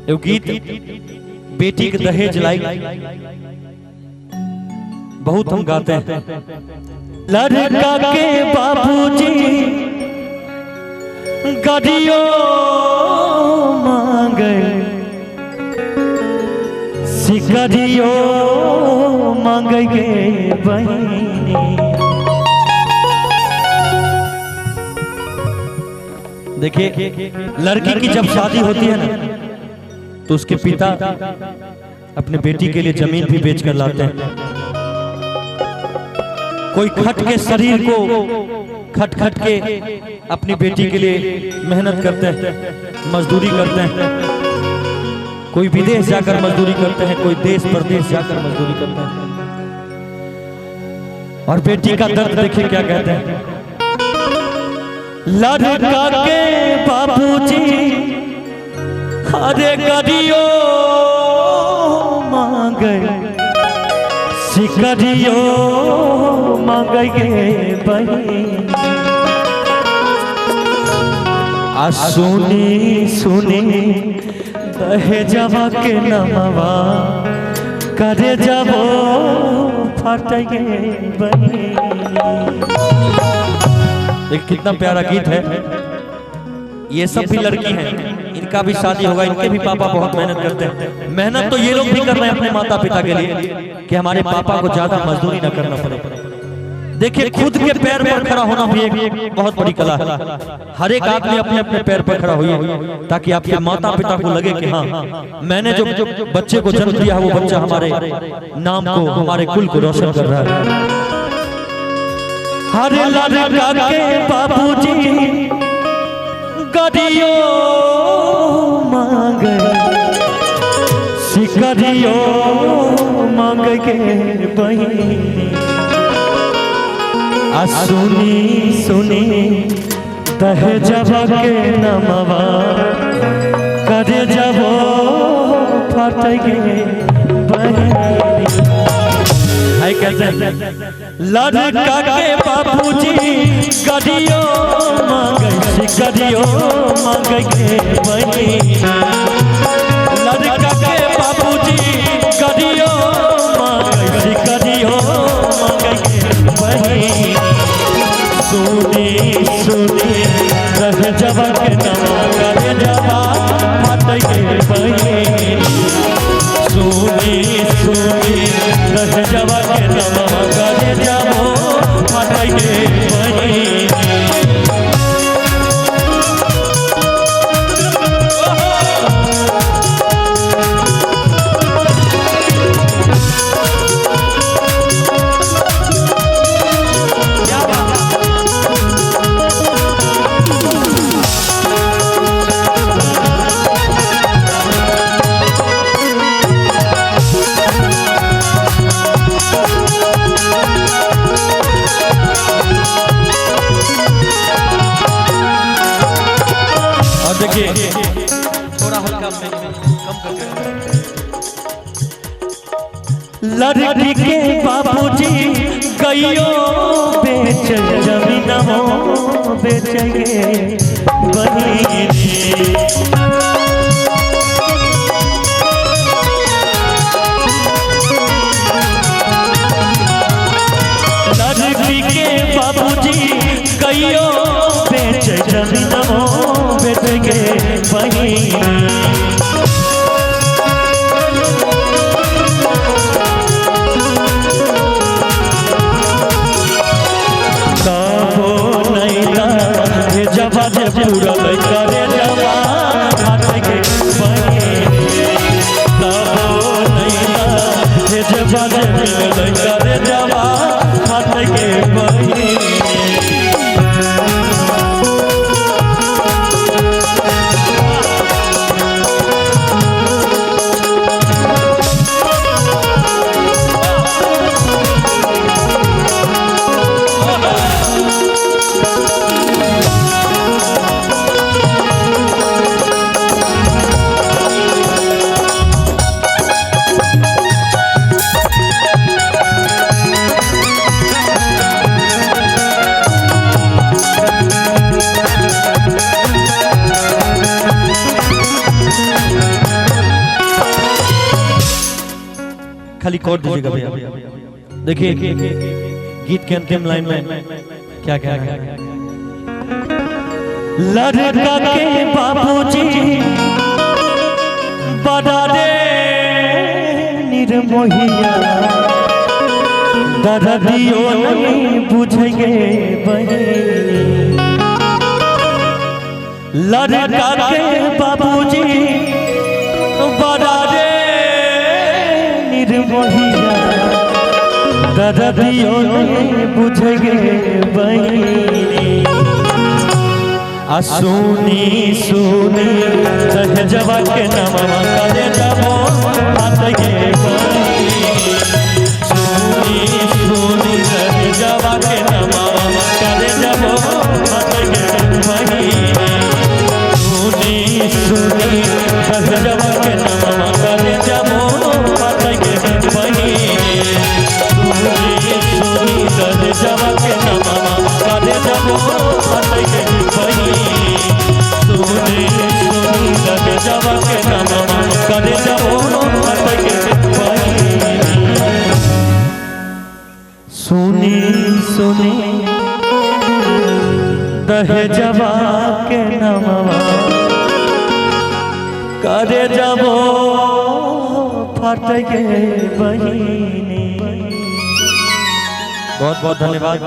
एगो गीत बेटी के दहेज लाई बहुत हम गाते हैं। लड़का के बाबूजी गाड़ियों मांगे सिकरियों मांगे बहनी। देखिए लड़की की जब शादी होती है ना तो उसके पिता अपने बेटी के लिए जमीन भी बेच कर लाते हैं। कोई खट के शरीर को खट खट के अपनी बेटी के लिए मेहनत करते हैं, मजदूरी करते हैं। कोई विदेश जाकर मजदूरी करते हैं, कोई देश प्रदेश जाकर मजदूरी करते हैं। और बेटी का दर्द देखिए क्या कहते हैं। लड़का के बाबूजी हरे गाड़ियों मांगे सिकरियों मांगे बहनी। आ सुनी सुनी दहेजवा के नमवा करे जबो फटगे बहनी। एक कितना प्यारा गीत है। ये सब भी लड़की हैं, इनका भी शादी होगा, इनके भी पापा बहुत मेहनत करते हैं। मेहनत तो ये लोग भी कर रहे हैं अपने माता पिता के लिए कि हमारे पापा को ज्यादा मजदूरी न करना पड़े। देखिए खुद के पैर पर खड़ा होना भी एक बहुत बड़ी कला है। हर एक आदमी अपने अपने पैर पर खड़ा होइए ताकि आपके माता पिता को लगे कि हाँ मैंने जो बच्चे को जन्म दिया है वो बच्चा हमारे नाम को, हमारे कुल को रोशन कर रहा है। हरे लड़का के बाबूजी गाड़ियों मांगे सिकरियों मांगे बहनी। आ सुनी सुनी दहेजवा के नमवा करे जबो फटगे बहनी। लड़का के बाबूजी गाड़ियों मांगे सिकरियों मांगे बहनी। लड़का के बाबूजी गाड़ियों मांगे सिकरियों मांगे बहनी। सुनी सुनी दहेजवा के नमवा करे जबो फटगे बहनी। सुनी सुनी दहेजवा के नमवा करे जबो फटगे बहनी। थोड़ा हल्का कम करके। लड़की के बाबूजी कईयों बेच जमीनों बेचेंगे बहनी। लड़की के बाबूजी कईयों बेच जमीनों बेचेंगे बहनी। जबा जे पूरा करे जबा खाली कोड दीजिएगा भैया। देखिए गीत के अंतिम लाइन में क्या कहना है। लड़का के बाबूजी बड़ा रे निर्मोहिया, दर्दियों नहीं बुझेंगे बहनी। लड़का के बाबूजी बड़ा रे निर्मोहिया, दर्दियों नहीं बुझेंगे बहनी। सुनी सुनी सहजवा के नमवा करे जबो हाथ के बहनी। सुनी सुनी सहजवा के नमवा करे जबो हाथ के बहनी। सुनी सुनी सहजवा के नमवा करे जबो हाथ के बहनी। सुनी सुनी सहजवा के नमवा करे जबो हाथ के बहनी। सुनी सुनी सहजवा के नमवा करे जबो हाथ के बहनी। सुनी सुनी दहेजवा के नमवा करे जबो फट के बहिनी। बहुत बहुत धन्यवाद।